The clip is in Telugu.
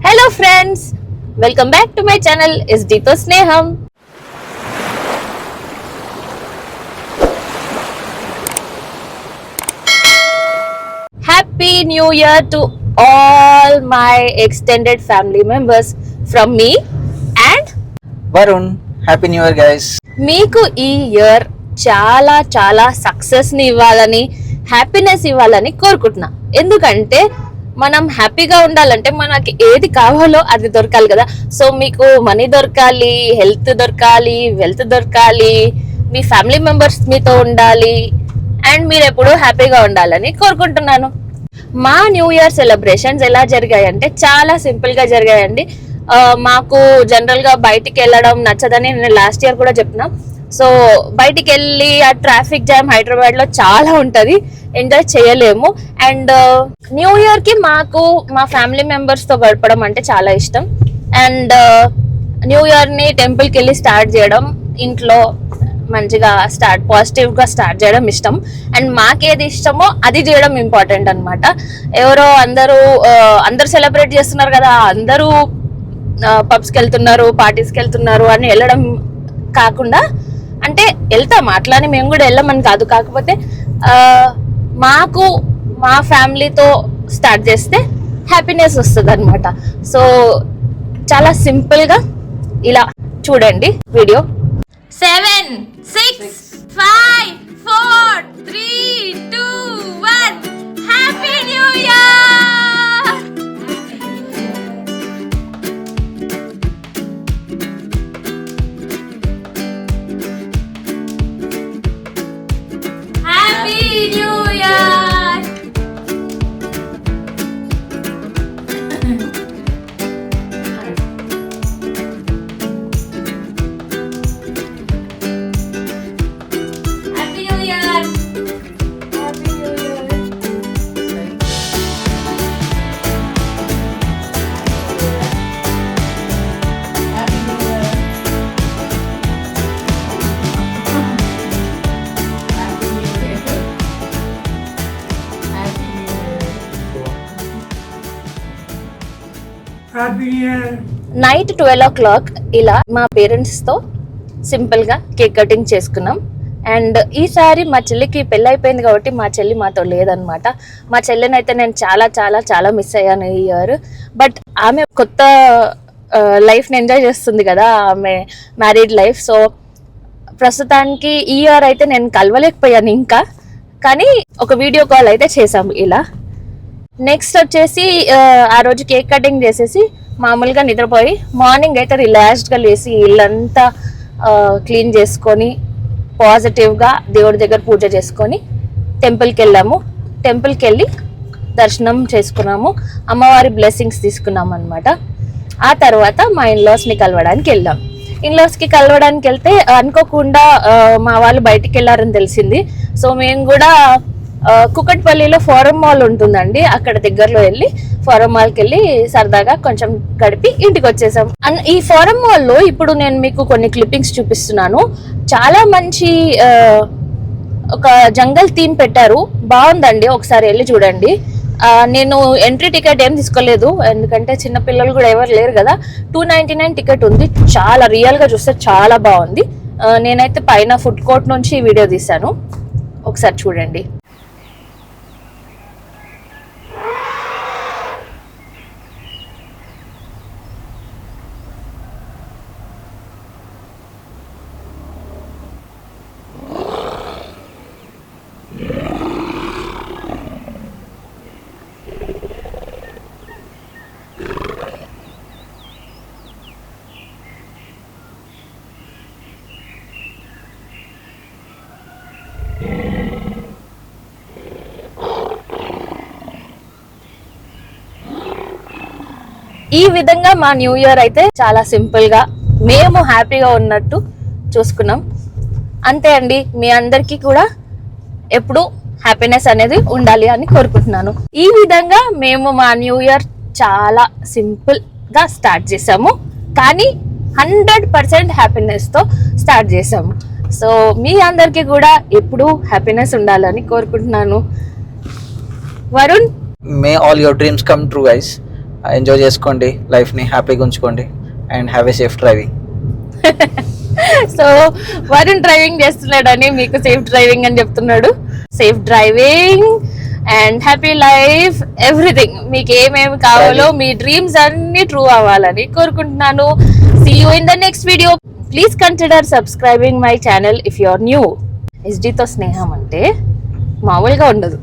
Hello friends, welcome back to my channel SD to Sneham. Happy New Year to all my extended family members from me and Varun. Happy New Year guys. మీకు ఈ ఇయర్ చాలా చాలా సక్సెస్ ని ఇవ్వాలని హ్యాపీనెస్ ఇవ్వాలని కోరుకుంటున్నా. ఎందుకంటే మనం హ్యాపీగా ఉండాలంటే మనకి ఏది కావాలో అది దొరకాలి కదా. సో మీకు మనీ దొరకాలి, హెల్త్ దొరకాలి, వెల్త్ దొరకాలి, మీ ఫ్యామిలీ మెంబర్స్ మీతో ఉండాలి అండ్ మీరు ఎప్పుడూ హ్యాపీగా ఉండాలని కోరుకుంటున్నాను. మా న్యూ ఇయర్ సెలబ్రేషన్స్ ఎలా జరిగాయంటే చాలా సింపుల్ గా జరిగాయండి. మాకు జనరల్ గా బయటికి వెళ్ళడం నచ్చదని నేను లాస్ట్ ఇయర్ కూడా చెప్పిన. సో బయటికి వెళ్ళి ఆ ట్రాఫిక్ జామ్ హైదరాబాద్ లో చాలా ఉంటది, ఎంజాయ్ చేయలేము. అండ్ న్యూ ఇయర్ కి మాకు మా ఫ్యామిలీ మెంబర్స్ తో గడపడం అంటే చాలా ఇష్టం. అండ్ న్యూ ఇయర్ ని టెంపుల్ కి వెళ్ళి స్టార్ట్ చేయడం, ఇంట్లో మంచిగా పాజిటివ్ గా స్టార్ట్ చేయడం ఇష్టం. అండ్ మాకేది ఇష్టమో అది చేయడం ఇంపార్టెంట్ అనమాట. ఎవరో అందరూ సెలబ్రేట్ చేస్తున్నారు కదా, అందరూ పబ్స్కి వెళ్తున్నారు, పార్టీస్కి వెళ్తున్నారు అని వెళ్ళడం కాకుండా, అంటే వెళ్తాం అట్లానే మేము కూడా వెళ్ళమని కాదు, కాకపోతే మాకు మా ఫ్యామిలీతో స్టార్ట్ చేస్తే హ్యాపీనెస్ వస్తుంది అనమాట. సో చాలా సింపుల్గా ఇలా చూడండి video. 7, 6, 5, 4, 3, 2, 1 happy new year. Night 12 o'clock ఇలా మా పేరెంట్స్ తో సింపుల్ గా కేక్ కటింగ్ చేసుకున్నాం. అండ్ ఈసారి మా చెల్లికి పెళ్ళి అయిపోయింది కాబట్టి మా చెల్లి మాతో లేదనమాట. మా చెల్లిని అయితే నేను చాలా చాలా చాలా మిస్ అయ్యాను ఈ ఇయర్. బట్ ఆమె కొత్త లైఫ్ని ఎంజాయ్ చేస్తుంది కదా, ఆమె మ్యారీడ్ లైఫ్. సో ప్రస్తుతానికి ఈ ఇయర్ అయితే నేను కలవలేకపోయాను ఇంకా, కానీ ఒక వీడియో కాల్ అయితే చేసాము ఇలా. నెక్స్ట్ వచ్చేసి ఆ రోజు కేక్ కటింగ్ చేసేసి మామూలుగా నిద్రపోయి మార్నింగ్ అయితే రిలాక్స్డ్గా లేసి ఇల్లంతా క్లీన్ చేసుకొని పాజిటివ్గా దేవుడి దగ్గర పూజ చేసుకొని టెంపుల్కి వెళ్ళాము. టెంపుల్కి వెళ్ళి దర్శనం చేసుకున్నాము, అమ్మవారి బ్లెస్సింగ్స్ తీసుకున్నాము అనమాట. ఆ తర్వాత మా ఇన్లాస్ని కలవడానికి వెళ్ళాం. ఇన్లాస్కి కలవడానికి వెళ్తే అనుకోకుండా మా వాళ్ళు బయటికి వెళ్ళారని తెలిసింది. సో మేము కూడా కుకట్పల్లిలో ఫోరం మాల్ ఉంటుందండి, అక్కడ దగ్గరలో వెళ్ళి ఫోరం మాల్కి వెళ్ళి సరదాగా కొంచెం గడిపి ఇంటికి వచ్చేసాం. ఈ ఫోరం మాల్లో ఇప్పుడు నేను మీకు కొన్ని క్లిప్పింగ్స్ చూపిస్తున్నాను. చాలా మంచి ఒక జంగల్ థీమ్ పెట్టారు, బాగుందండి, ఒకసారి వెళ్ళి చూడండి. నేను ఎంట్రీ టికెట్ ఏం తీసుకోలేదు, ఎందుకంటే చిన్న పిల్లలు కూడా ఎవరు లేరు కదా. 299 టికెట్ ఉంది. చాలా రియల్ గా చూస్తే చాలా బాగుంది. నేనైతే పైన ఫుడ్ కోర్ట్ నుంచి వీడియో తీశాను, ఒకసారి చూడండి. ఈ విధంగా మా న్యూ ఇయర్ అయితే చాలా సింపుల్ గా మేము హ్యాపీగా ఉన్నట్టు చూసుకున్నాం. అంతే అండి, మీ అందరికీ కూడా ఎప్పుడు హ్యాపీనెస్ అనేది ఉండాలి అని కోరుకుంటున్నాను. ఈ విధంగా మేము మా న్యూ ఇయర్ చాలా సింపుల్ గా స్టార్ట్ చేసాము, కానీ 100% హ్యాపీనెస్ తో స్టార్ట్ చేసాము. సో మీ అందరికీ కూడా ఎప్పుడు హ్యాపీనెస్ ఉండాలని కోరుకుంటున్నాను. Varun, may all your dreams come true guys. Enjoy చేసుకోండి, లైఫ్ని హ్యాపీగా ఉంచుకోండి and have a safe driving. So Varun driving చేస్తున్నాడని మీకు సేఫ్ డ్రైవింగ్ అని చెప్తున్నాడు. Safe driving and happy life, everything మీకు ఏమేమి కావాలో మీ డ్రీమ్స్ అన్ని ట్రూ అవ్వాలని కోరుకుంటున్నాను. See you in the next video. Please consider subscribing my channel if you are new. ఎస్డితో స్నేహం అంటే మామూలుగా ఉండదు.